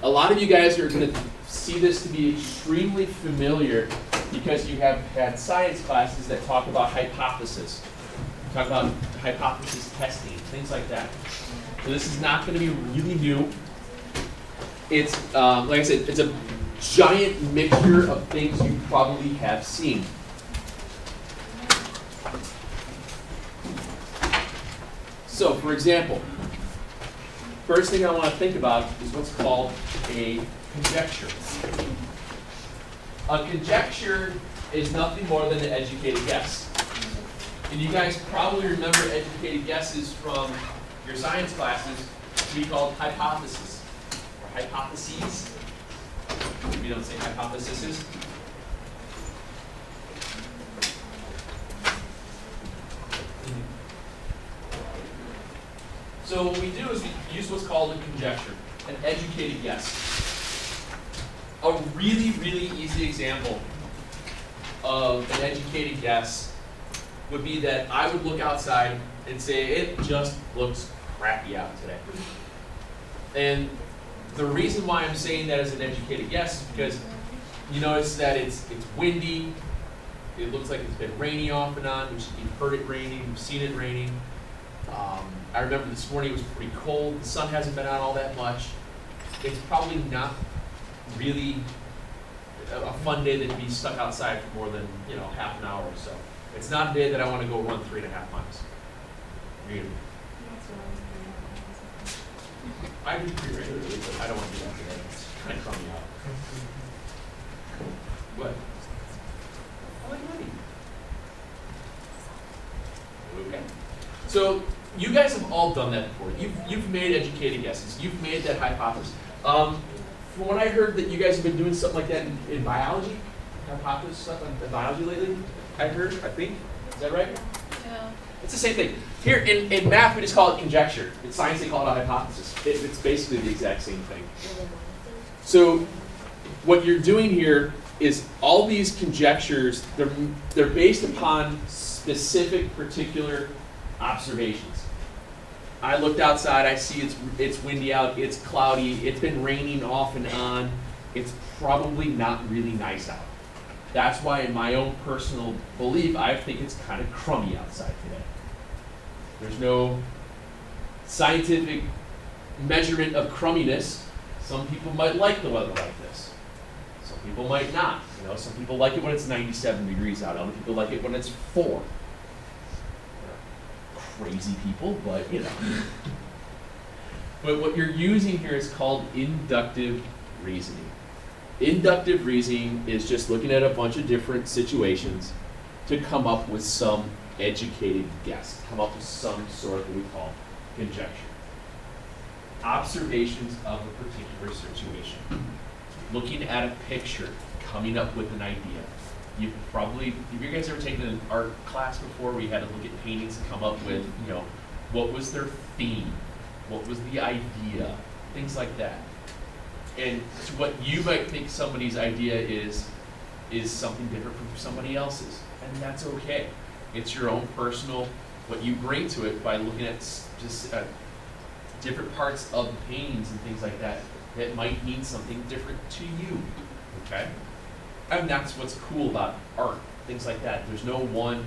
A lot of you guys are going to see this to be extremely familiar because you have had science classes that talk about hypothesis, talk about hypothesis testing, things like that. So this is not going to be really new. It's, like I said, it's a giant mixture of things you probably have seen. So, for example, first thing I want to think about is what's called a conjecture. A conjecture is nothing more than an educated guess. And you guys probably remember educated guesses from your science classes to be called hypotheses, or hypotheses. We don't say hypotheses. So what we do is we use what's called a conjecture, an educated guess. A really, really easy example of an educated guess would be that I would look outside and say, it just looks crappy out today. And the reason why I'm saying that as an educated guess is because you notice that it's windy, it looks like it's been rainy off and on, you've heard it raining, you've seen it raining. I remember this morning it was pretty cold, the sun hasn't been out all that much. It's probably not really a fun day to be stuck outside for more than half an hour or so. It's not a day that I want to go run 3.5 miles. Really. I do pretty regularly, but I don't want to do that today. It's kind of crummy out. What? I like money. Okay. So you guys have all done that before. You've made educated guesses. You've made that hypothesis. From what I heard that you guys have been doing something like that in biology, hypothesis stuff in biology lately, I think. Is that right? Yeah. It's the same thing. Here in math, we just call it conjecture. In science, they call it a hypothesis. It's basically the exact same thing. So what you're doing here is all these conjectures, they're based upon specific, particular observations. I looked outside, I see it's windy out, it's cloudy, it's been raining off and on, it's probably not really nice out. That's why in my own personal belief, I think it's kind of crummy outside today. There's no scientific measurement of crumminess. Some people might like the weather like this. Some people might not. Some people like it when it's 97 degrees out. Other people like it when it's 4. Crazy people, but But what you're using here is called inductive reasoning. Inductive reasoning is just looking at a bunch of different situations to come up with some educated guess, come up with some sort of what we call conjecture. Observations of a particular situation. Looking at a picture, coming up with an idea. Have you guys ever taken an art class before where you had to look at paintings and come up with, what was their theme? What was the idea? Things like that. And so what you might think somebody's idea is something different from somebody else's. And that's okay. It's your own personal, what you bring to it by looking at just different parts of the paintings and things like that might mean something different to you. Okay? And that's what's cool about art, things like that. There's no one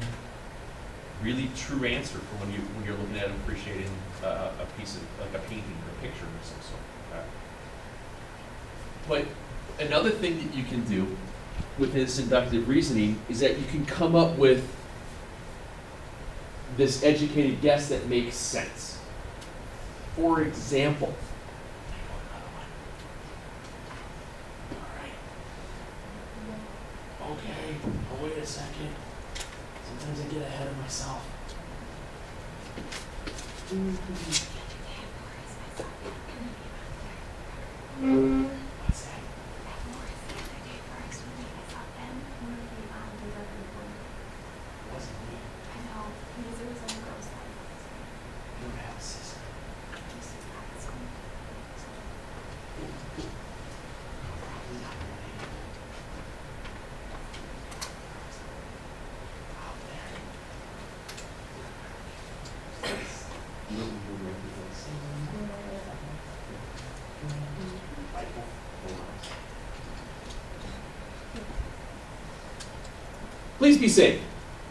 really true answer for when you're looking at and appreciating a piece of, like a painting or a picture or some sort. Okay? But another thing that you can do with this inductive reasoning is that you can come up with this educated guess that makes sense. For example, okay, oh, wait a second. Sometimes I get ahead of myself. What's that? Wasn't me. You don't have a sister. Probably not related. Out there. Please be safe.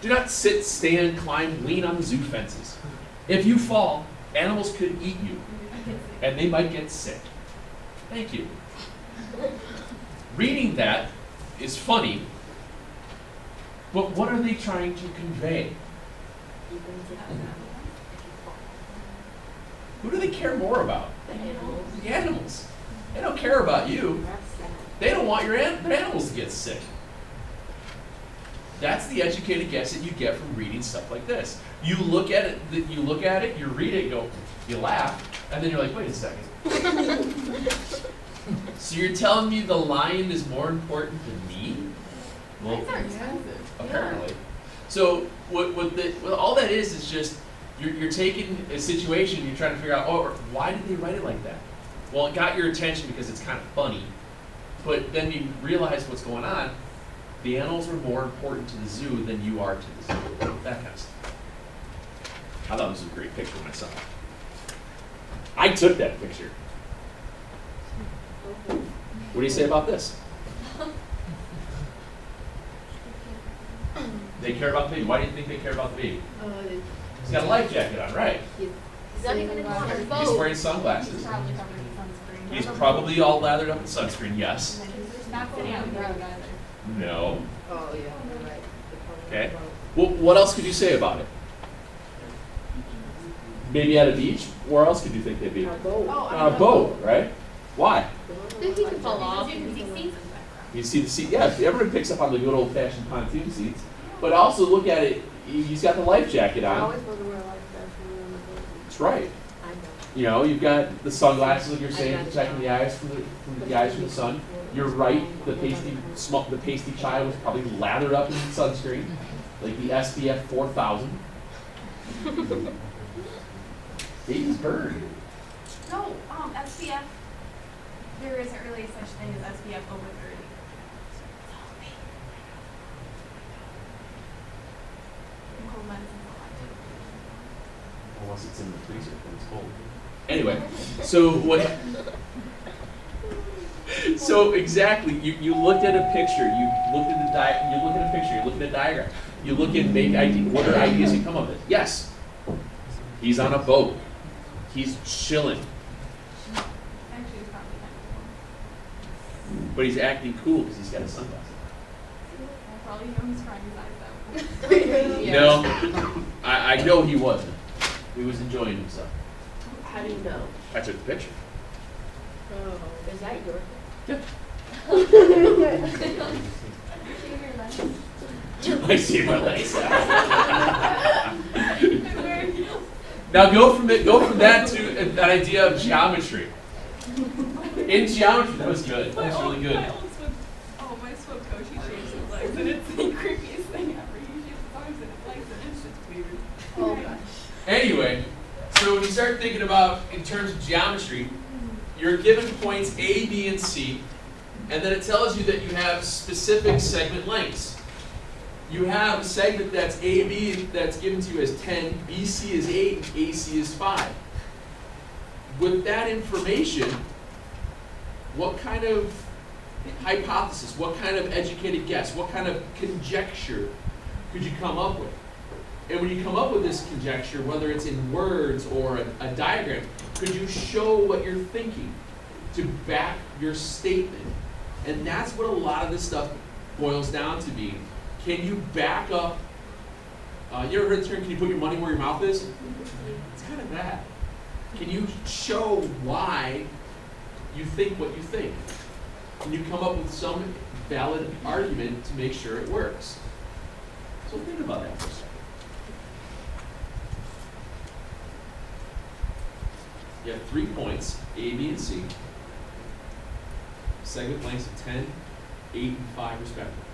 Do not sit, stand, climb, lean on the zoo fences. If you fall, animals could eat you, and they might get sick. Thank you. Reading that is funny, but what are they trying to convey? Who do they care more about? The animals. They don't care about you. They don't want their animals to get sick. That's the educated guess that you get from reading stuff like this. You look at it, you read it, you laugh, and then you're like, wait a second. So you're telling me the lion is more important than me? Well, Lions are expensive. apparently. So what all that is just you're taking a situation, you're trying to figure out, oh, why did they write it like that? Well, it got your attention because it's kind of funny, but then you realize what's going on. The animals are more important to the zoo than you are to the zoo. That kind of stuff. I thought this was a great picture myself. I took that picture. What do you say about this? They care about the baby. Why do you think they care about the baby? He's got a life jacket on, right? He's not even in water. He's wearing sunglasses. He's probably all lathered up in sunscreen, yes. He's not sitting out in the road either. No. Oh, yeah, you're right. Okay. Well, what else could you say about it? Maybe at a beach? Where else could you think they'd be? On a boat. On a boat, right? Why? He can fall off. You can see seats in the background. You see the seat, yeah, everyone picks up on the good old-fashioned pontoon seats. But also look at it, he's got the life jacket I on. always want to wear a life vest when we're on the boat. That's right. I know. You know, you've got the sunglasses, like you're saying, protecting the eyes from the eyes from the sun. You're right, the pasty child was probably lathered up in sunscreen, like the SPF 4000. Baby's burn. No, SPF, there isn't really such thing as SPF over 30. And cold medicine's a lot too. Unless it's in the freezer when it's cold. Anyway, so what? So exactly, you looked at a picture. You looked at you look at a picture. You look at a diagram. You look at what are ideas that come of it? Yes, he's on a boat. He's chilling, Actually, it's probably kind of but he's acting cool because he's got his sunglasses. cool. For all you know, he's crying his eyes out. No, I know he wasn't. He was enjoying himself. How do you know? I took the picture. Oh, is that your? Yeah. Shave your legs. I see my legs. Now go from that to an idea of geometry. In geometry, that was good. That was really good. My swim coach, he shaves his legs, and it's the creepiest thing ever. He shaves his arms and his legs, and it's just weird. Oh, gosh. Anyway, so when you start thinking about in terms of geometry, you're given points A, B, and C, and then it tells you that you have specific segment lengths. You have a segment that's AB that's given to you as 10, BC is 8, and AC is 5. With that information, what kind of hypothesis, what kind of educated guess, what kind of conjecture could you come up with? And when you come up with this conjecture, whether it's in words or a diagram, could you show what you're thinking to back your statement? And that's what a lot of this stuff boils down to being. Can you back up? You ever heard the term, can you put your money where your mouth is? It's kind of that. Can you show why you think what you think? Can you come up with some valid argument to make sure it works? So think about that for a second. You have 3 points, A, B, and C. Segment lengths of 10, 8, and 5 respectively.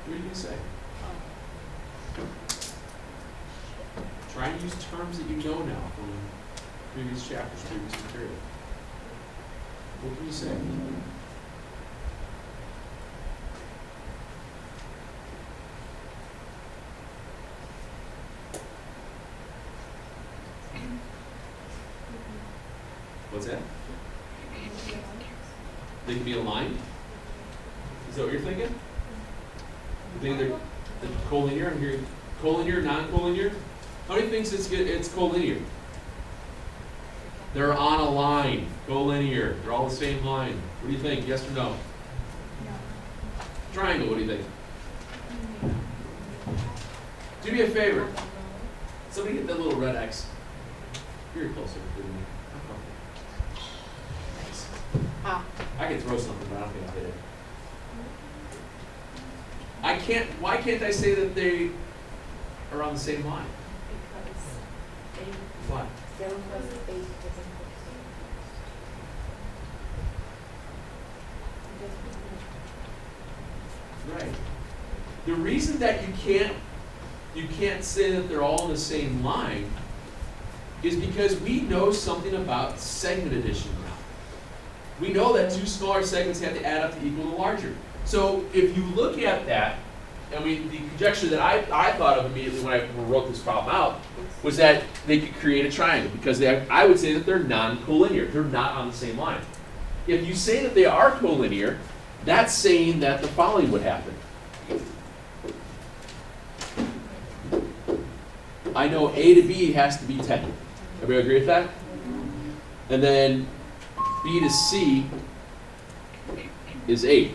What are you going to say? Try and use terms that you know now from previous chapters, previous material. What can you say? What's that? They can be aligned? that what you're thinking? You think they're collinear? I'm hearing collinear, non-collinear. How many thinks it's collinear? They're on a line, collinear. They're all the same line. What do you think? Yes or no? Triangle. What do you think? Do me a favor. Somebody get that little red X. You're closer to me. Thanks. I can throw something, but I don't think I'll hit it. Why can't I say that they are on the same line? Why? 7 plus 8 doesn't Right. The reason that you can't say that they're all on the same line is because we know something about segment addition now. We know that two smaller segments have to add up to equal the larger. So if you look at that, and the conjecture that I thought of immediately when I wrote this problem out was that they could create a triangle because I would say that they're non-collinear. They're not on the same line. If you say that they are collinear, that's saying that the following would happen. I know A to B has to be 10. Everybody agree with that? And then B to C is 8.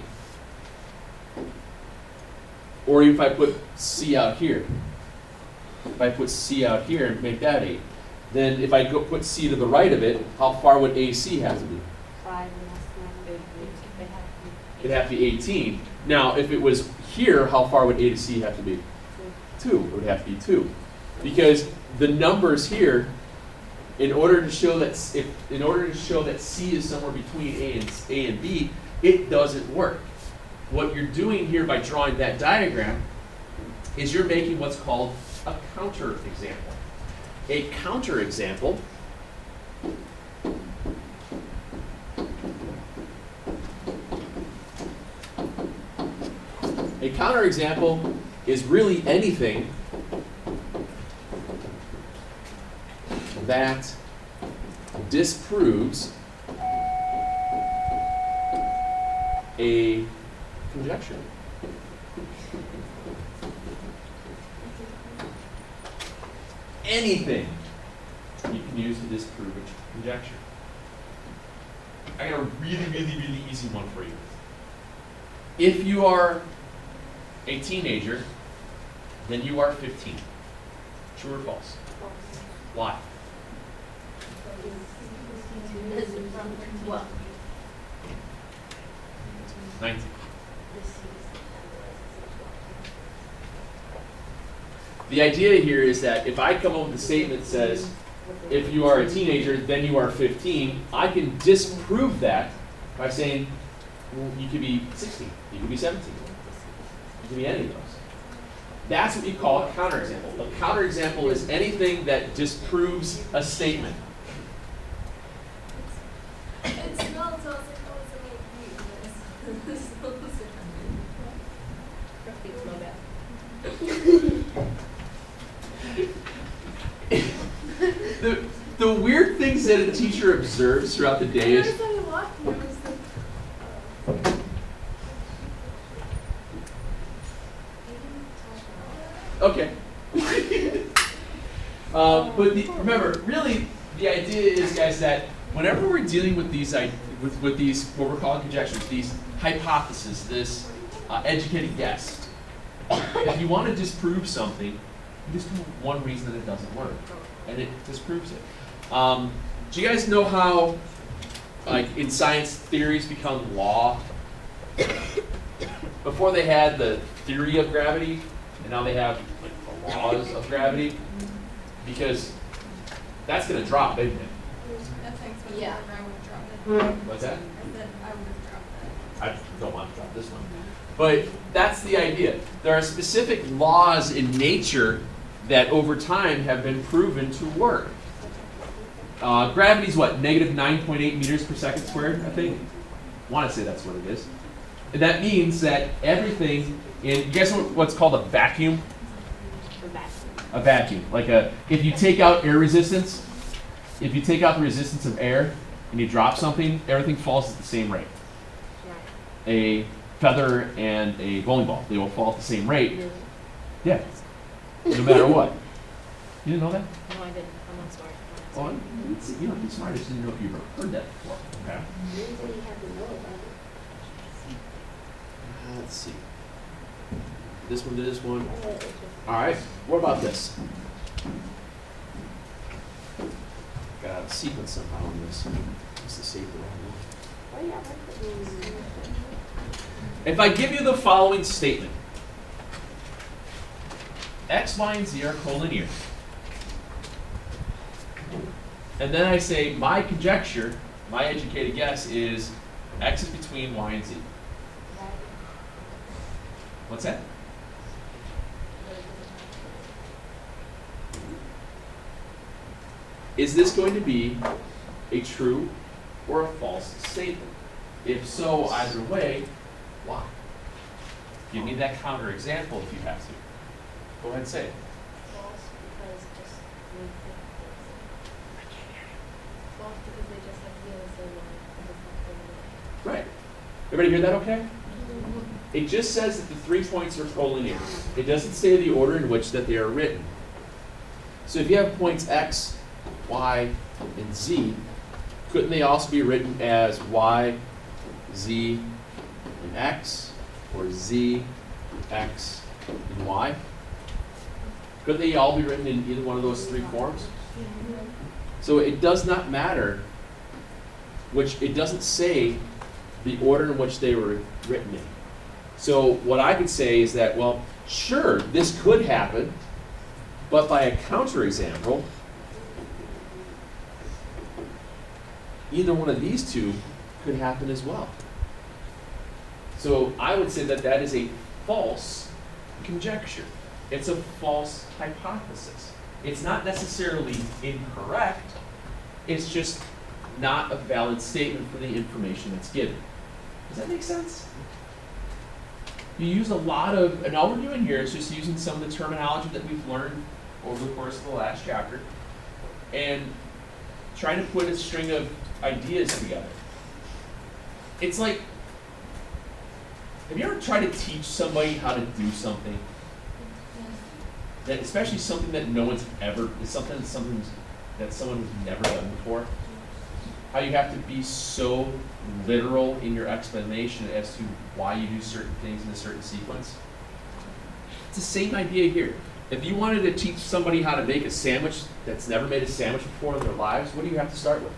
Or if I put C out here, if I put C out here and make that 8, then if I go put C to the right of it, how far would AC have to be? 5 and that's 9. It'd have to be 18. Now, if it was here, how far would A to C have to be? 2. It would have to be 2. Because the numbers here, in order to show that C is somewhere between A and B, it doesn't work. What you're doing here by drawing that diagram is you're making what's called a counterexample. A counterexample is really anything that disproves a conjecture. Anything you can use to disprove a conjecture. I got a really, really, really easy one for you. If you are a teenager, then you are 15. True or false? Why? Well, 19. The idea here is that if I come up with a statement that says, if you are a teenager, then you are 15, I can disprove that by saying, well, you could be 16, you could be 17, you could be any of those. That's what we call a counterexample. A counterexample is anything that disproves a statement. It smells, so it's like, oh, it's a little The weird things that a teacher observes throughout the day is okay. Remember, really, the idea is, guys, that whenever we're dealing with these with these what we're calling conjectures, these hypotheses, this educated guess, if you want to disprove something, you just do one reason that it doesn't work, and it disproves it. Do you guys know how, like, in science, theories become law? Before they had the theory of gravity, and now they have like, the laws of gravity, because that's going to drop, isn't it? That's expensive. Yeah. I would have dropped it. What's that? I said I would have dropped it. I don't want to drop this one. But that's the idea. There are specific laws in nature that over time have been proven to work. Gravity's what? Negative 9.8 meters per second squared, I think? I want to say that's what it is. And that means that everything you guys know what's called a vacuum? A vacuum. Like if you take out air resistance, if you take out the resistance of air and you drop something, everything falls at the same rate. A feather and a bowling ball. They will fall at the same rate. Yeah. No matter what. You didn't know that? No, I didn't. I'm not smart. Well, you don't be smart. I just didn't know if you've ever heard that before. Okay. Didn't say you had to know about it. Let's see. This one to this one. I read it just- All right. What about this? Got a sequence somehow on this. It's the safer one. Oh, yeah, I read it. If I give you the following statement, X, Y, and Z are collinear. And then I say, my conjecture, my educated guess is X is between Y and Z. What's that? Is this going to be a true or a false statement? If so, either way, why? Give me that counter example if you have to. Go ahead and say it. False because just false because they just have to be on the same line. Right. Everybody hear that okay? It just says that the 3 points are collinear. It doesn't say the order in which that they are written. So if you have points X, Y, and Z, couldn't they also be written as Y, Z, and X, or Z, X, and Y? Could they all be written in either one of those 3 forms? So it does not matter which, it doesn't say the order in which they were written in. So what I could say is that, well, sure, this could happen, but by a counterexample, either one of these two could happen as well. So I would say that that is a false conjecture. It's a false hypothesis. It's not necessarily incorrect, it's just not a valid statement for the information that's given. Does that make sense? You use a lot of, and all we're doing here is just using some of the terminology that we've learned over the course of the last chapter and trying to put a string of ideas together. It's like, have you ever tried to teach somebody how to do something? That, especially something that no one's ever, something that someone who's never done before? How you have to be so literal in your explanation as to why you do certain things in a certain sequence? It's the same idea here. If you wanted to teach somebody how to make a sandwich that's never made a sandwich before in their lives, what do you have to start with?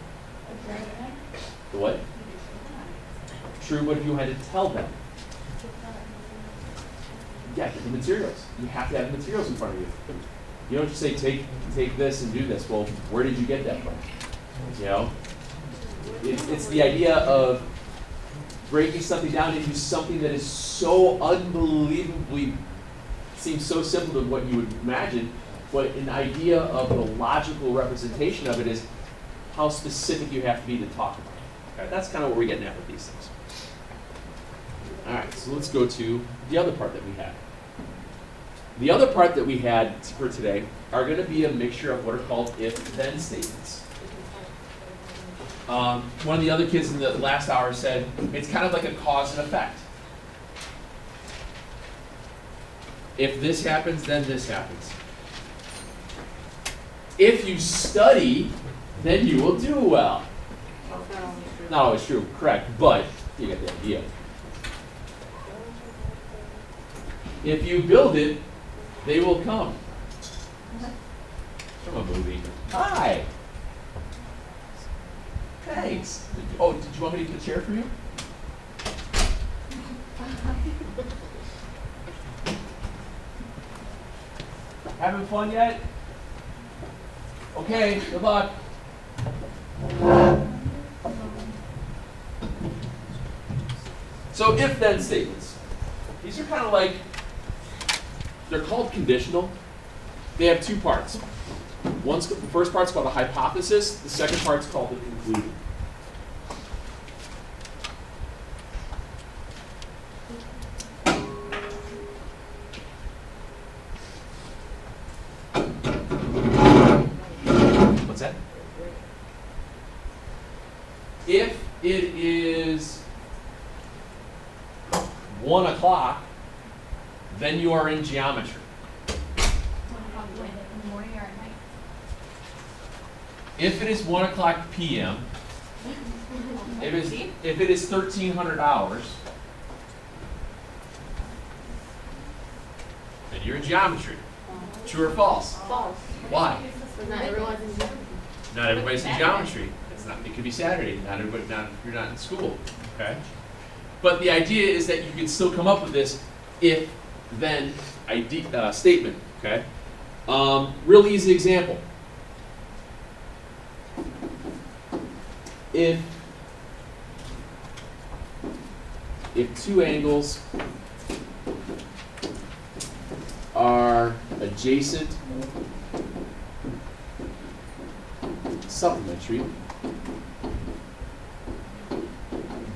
The what? True, but if you had to tell them? Yeah, get the materials. You have to have the materials in front of you. You don't just say, take this and do this. Well, where did you get that from? You know? It's the idea of breaking something down into something that is so unbelievably, seems so simple to what you would imagine, but an idea of the logical representation of it is how specific you have to be to talk about it. Okay, that's kind of what we're getting at with these things. All right, so let's go to the other part that we had. The other part that we had for today are going to be a mixture of what are called if-then statements. One of the other kids in the last hour said it's kind of like a cause and effect. If this happens, then this happens. If you study, then you will do well. Not always true, correct, but you get the idea. If you build it, they will come. From a movie. Hi. Thanks. Oh, did you want me to get a chair for you? Having fun yet? Okay, good luck. So if-then statements. These are kind of like, they're called conditional. They have 2 parts. The first part's called a hypothesis. The second part's called the conclusion. What's that? If it is 1 o'clock, then you are in geometry. In the morning or at night? If it is 1 o'clock p.m., if it is 1,300 hours, then you're in geometry. True or false? False. Why? But not everyone's in geometry. Not everybody's in geometry. It could be Saturday. Not everybody. You're not in school. Okay. But the idea is that you can still come up with this if-then statement. Okay. Real easy example. If two angles are adjacent, supplementary,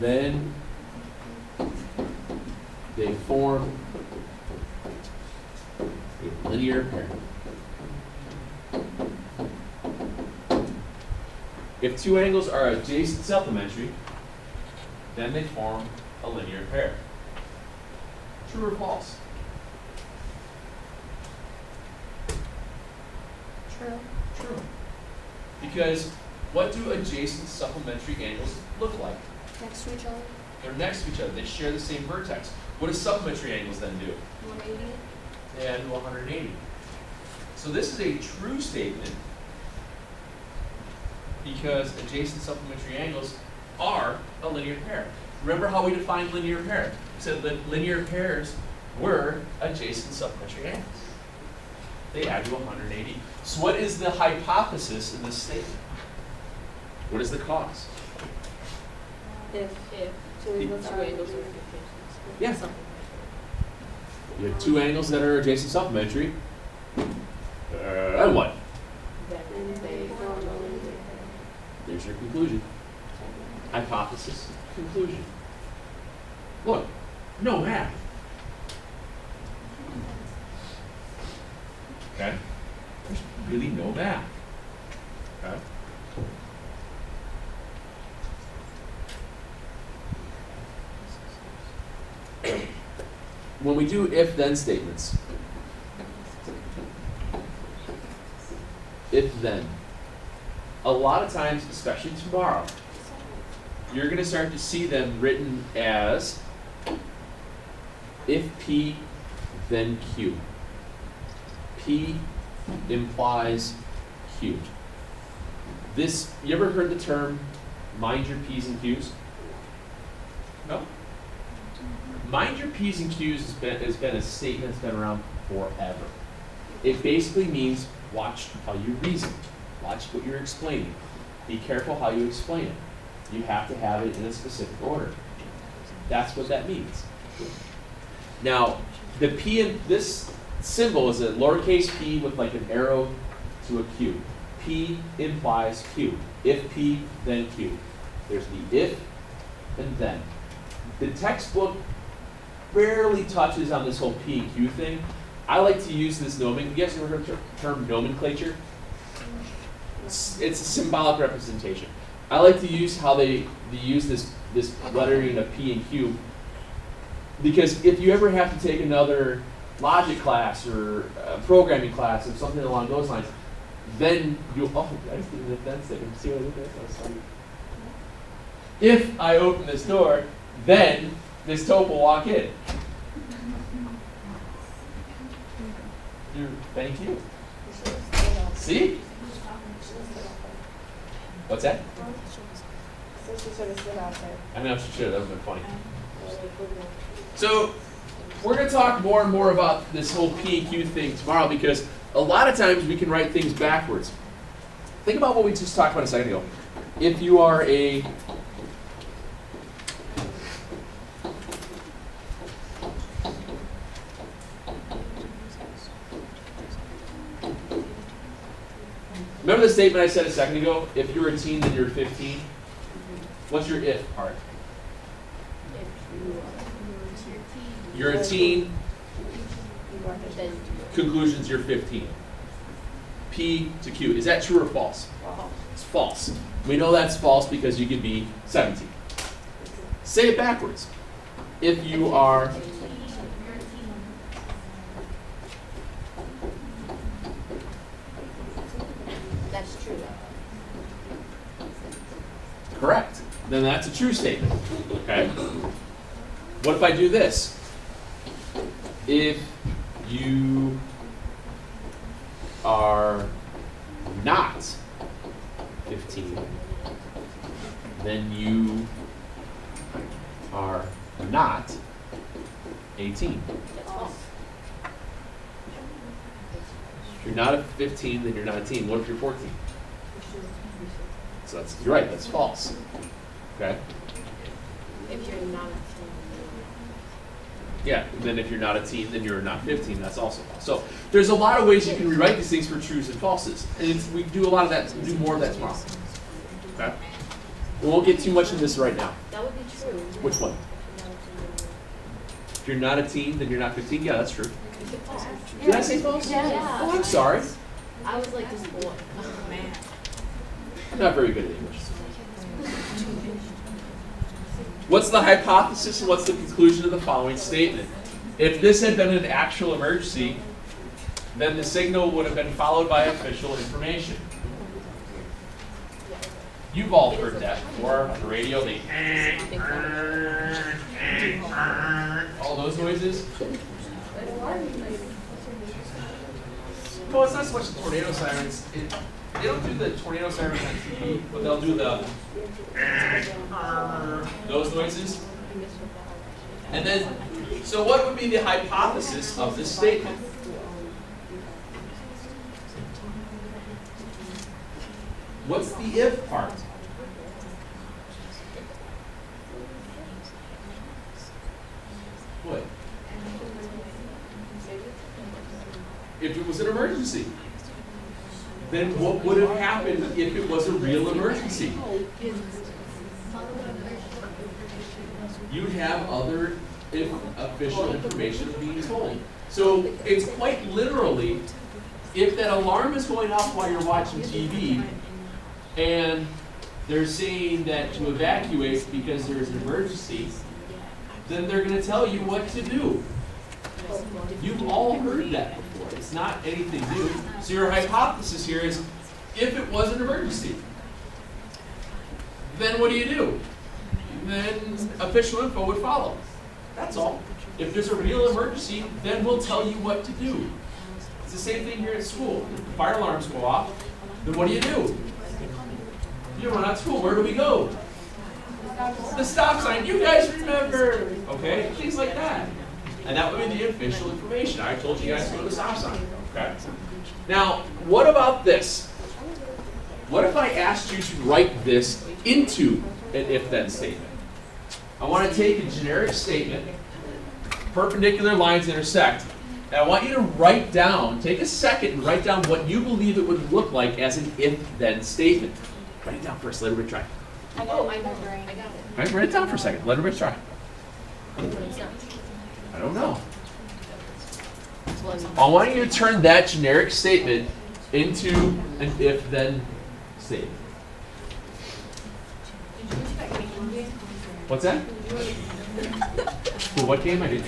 then they form a linear pair. If two angles are adjacent supplementary, then they form a linear pair. True or false? True. True. Because what do adjacent supplementary angles look like? Next to each other. They're next to each other. They share the same vertex. What do supplementary angles then do? 180. They add to 180. So this is a true statement because adjacent supplementary angles are a linear pair. Remember how we defined linear pair? We said that linear pairs were adjacent supplementary angles. They add to 180. So what is the hypothesis in this statement? What is the cause? If two angles are adjacent. Yeah. You have two angles that are adjacent supplementary. And what? Then they form a linear pair. There's your conclusion. Hypothesis, conclusion. Look, no math. Okay? There's really no math. Okay? When we do if-then statements, if-then, a lot of times, especially tomorrow, you're going to start to see them written as if P, then Q. P implies Q. This, you ever heard the term mind your P's and Q's? No? Mind your P's and Q's has been a statement that's been around forever. It basically means watch how you reason. Watch what you're explaining. Be careful how you explain it. You have to have it in a specific order. That's what that means. Now, the P in this symbol is a lowercase p with like an arrow to a Q. P implies Q. If P, then Q. There's the if and then. The textbook rarely touches on this whole P and Q thing. I like to use this nomenclature. You guys ever heard the term nomenclature? It's a symbolic representation. I like to use how they use this lettering of P and Q because if you ever have to take another logic class or a programming class or something along those lines, then you'll, oh, I just did an if then statement. See what I did there? That was funny. If I open this door, then this tope will walk in. Thank you. See? What's that? I know she should. That would have been funny. So we're going to talk more and more about this whole P and Q thing tomorrow because a lot of times we can write things backwards. Think about what we just talked about a second ago. If you are a remember the statement I said a second ago? If you're a teen, then you're 15. What's your if part? You're a teen. Conclusions, you're 15. P to Q. Is that true or false? It's false. We know that's false because you could be 17. Say it backwards. if you are That's true. correct, then that's a true statement. Okay? What if I do this? If you are not 15, then you are not 18. If you're not a 15, then you're not 18. What if you're 14? So that's, you're right, that's false. Okay? If you're not Yeah, and then if you're not a teen, then you're not 15. That's also false. So there's a lot of ways you can rewrite these things for trues and falses. And we do a lot of that, do more of that tomorrow. Okay? We won't get too much in this right now. that would be true. Which one? If you're not a teen, then you're not 15. Yeah, that's true. Did I say false? Yeah. Oh, I'm sorry. I was like this boy. Oh man. I'm not very good at English. What's the hypothesis and what's the conclusion of the following statement? If this had been an actual emergency, then the signal would have been followed by official information. You've all heard that before on the radio. They all those noises. Well, it's not so much the tornado sirens. They don't do the tornado sirens on TV, but they'll do the those noises. And then, so what would be the hypothesis of this statement? What's the if part? What? If it was an emergency. Then what would have happened if it was a real emergency? You'd have other official information being told. So it's quite literally, if that alarm is going off while you're watching TV, and they're saying that to evacuate because there's an emergency, then they're going to tell you what to do. You've all heard that before. It's not anything new. So your hypothesis here is, if it was an emergency, then what do? Then official info would follow. That's all. If there's a real emergency, then we'll tell you what to do. It's the same thing here at school. If the fire alarms go off, then what do? You run out of school. Where do we go? The stop sign. You guys remember. Okay? Things like that. And that would be the official information. I told you guys to go to the stop sign. Okay? Now, what about this? What if I asked you to write this into an if-then statement? I want to take a generic statement, perpendicular lines intersect, and I want you to write down, take a second and write down what you believe it would look like as an if-then statement. Write it down first, let everybody try. I got it. All right, write it down for a second, let everybody try. I don't know. I want you to turn that generic statement into an if-then statement. What's that? For what game? I didn't.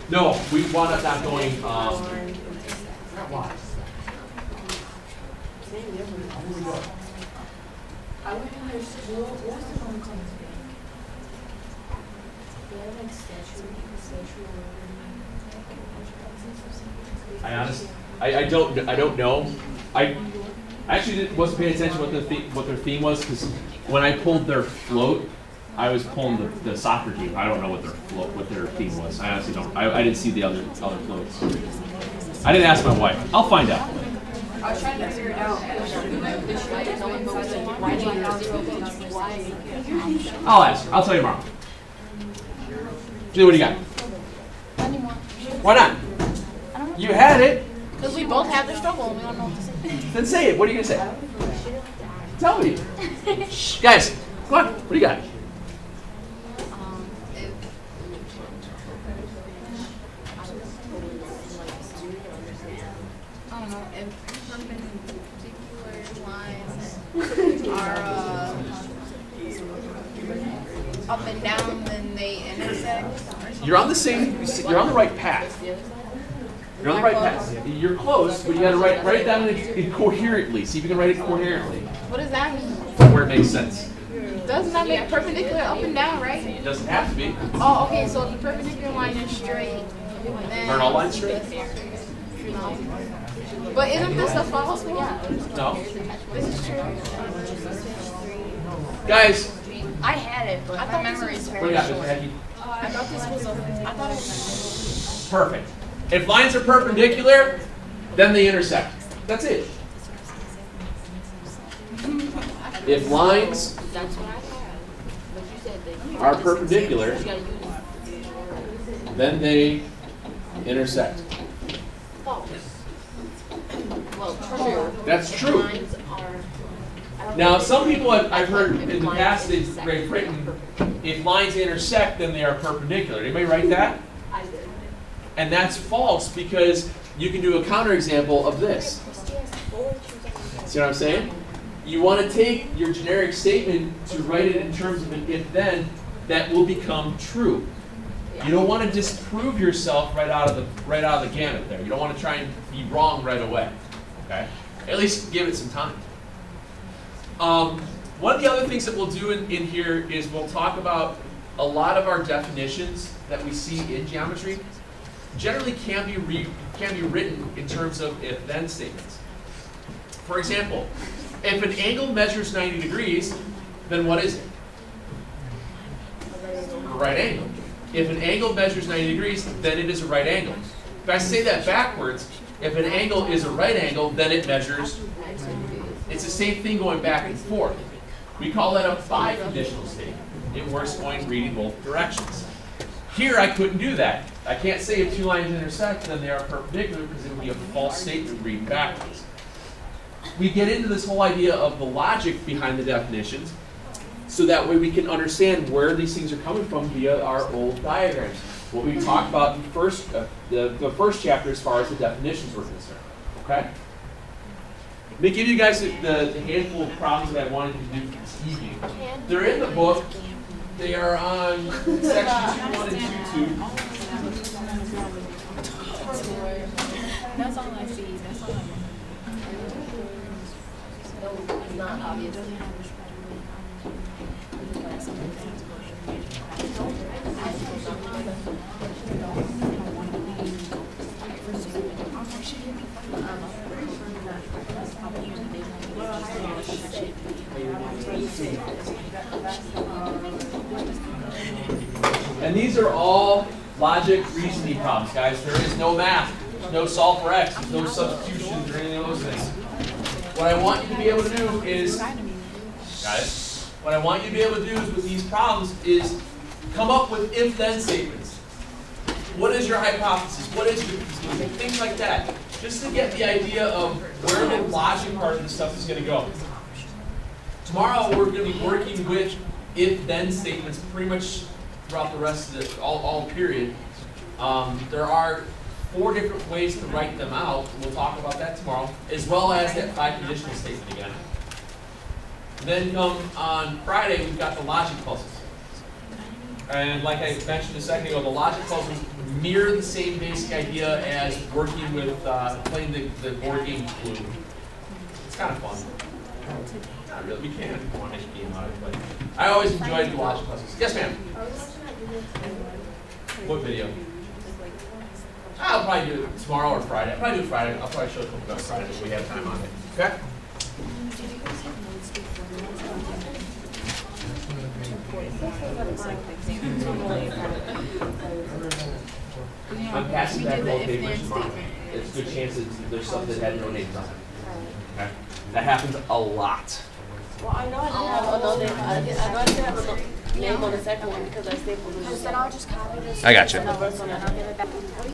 No, we wound up not going. Why? Where we go? I went in their school. What was the one called? They had like statue. I don't know. I actually wasn't paying attention what their theme was, because when I pulled their float, I was pulling the soccer team. I don't know what their theme was. I honestly don't. I didn't see the other floats. I didn't ask my wife. I'll find out. I was trying to figure it out. I'll ask her. I'll tell you tomorrow. Julie, what do you got? Why not? You had it. Because we both have the struggle and we don't know what to say. Then say it. What are you going to say? Tell me. Shh, guys, come on. What do you got? I don't know, if perpendicular lines are up and down, then they You're on the same, you're on the right path. You're on the right path. You're close, but you gotta write it down incoherently. See if you can write it coherently. What does that mean? Where it makes sense. Doesn't that make perpendicular up and down, right? It doesn't have to be. Oh, okay, so if the perpendicular line is straight, then... Turn all lines straight? No. But isn't this a false one? No. This is true. Guys, I had it, but my memory is what do very you got, short. Mr. Hecky? I thought this was a... I thought it was... Perfect. If lines are perpendicular, then they intersect. That's it. If lines That's what I had. But you said that. are perpendicular, You gotta use then they intersect. false. Well, true. That's true. Lines are. I don't Now, think some they- people I've I heard think in the lines past, intersect. they've written, if lines intersect, then they are perpendicular. Anybody write that? I did. And that's false because you can do a counterexample of this. See what I'm saying? You want to take your generic statement to write it in terms of an if-then that will become true. You don't want to disprove yourself right out of the gamut there. You don't want to try and be wrong right away. Okay? At least give it some time. One of the other things that we'll do in here is we'll talk about a lot of our definitions that we see in geometry generally can be written in terms of if-then statements. For example, if an angle measures 90 degrees, then what is it? A right angle. If an angle measures 90 degrees, then it is a right angle. If I say that backwards, if an angle is a right angle, then it measures. It's the same thing going back and forth. We call that a biconditional statement. It works reading both directions. Here I couldn't do that. I can't say if two lines intersect, then they are perpendicular because it would be a false statement reading backwards. We get into this whole idea of the logic behind the definitions, so that way we can understand where these things are coming from via our old diagrams. What we talked about in the first chapter as far as the definitions were concerned. Okay? Let me give you guys the handful of problems that I wanted to do this evening. They're in the book. They are on section 2.1 and 2.2. That's all I see. That's all I It's not obvious. And these are all logic reasoning problems, guys. There is no math. There's no solve for x. There's no substitutions or any of those things. What I want you to be able to do is, guys, what I want you to be able to do is with these problems is come up with if-then statements. What is your hypothesis? What is your conclusion? Things like that. Just to get the idea of where the logic part of the stuff is going to go. Tomorrow we're going to be working with if-then statements pretty much throughout the rest of the all period. There are 4 different ways to write them out. We'll talk about that tomorrow, as well as that biconditional statement again. Then come on Friday, we've got the logic puzzles. And like I mentioned a second ago, the logic puzzles mirror the same basic idea as working with playing the board game Clue. It's kind of fun. Not really. We can if you want to make a game out of it, but I always enjoyed the logic puzzles. Yes, ma'am. What video? I'll probably do it tomorrow or Friday. I'll probably do it Friday. I'll probably show a couple of Friday if we have time on it. Okay? I'm passing back all papers tomorrow. It's a good chance that there's stuff that had no names on it. Okay? That happens a lot. Well, I know I didn't have another. I know I didn't have a name on the second one because I stapled it. Then I'll just copy this. I got you. The first one, and I'll get it back.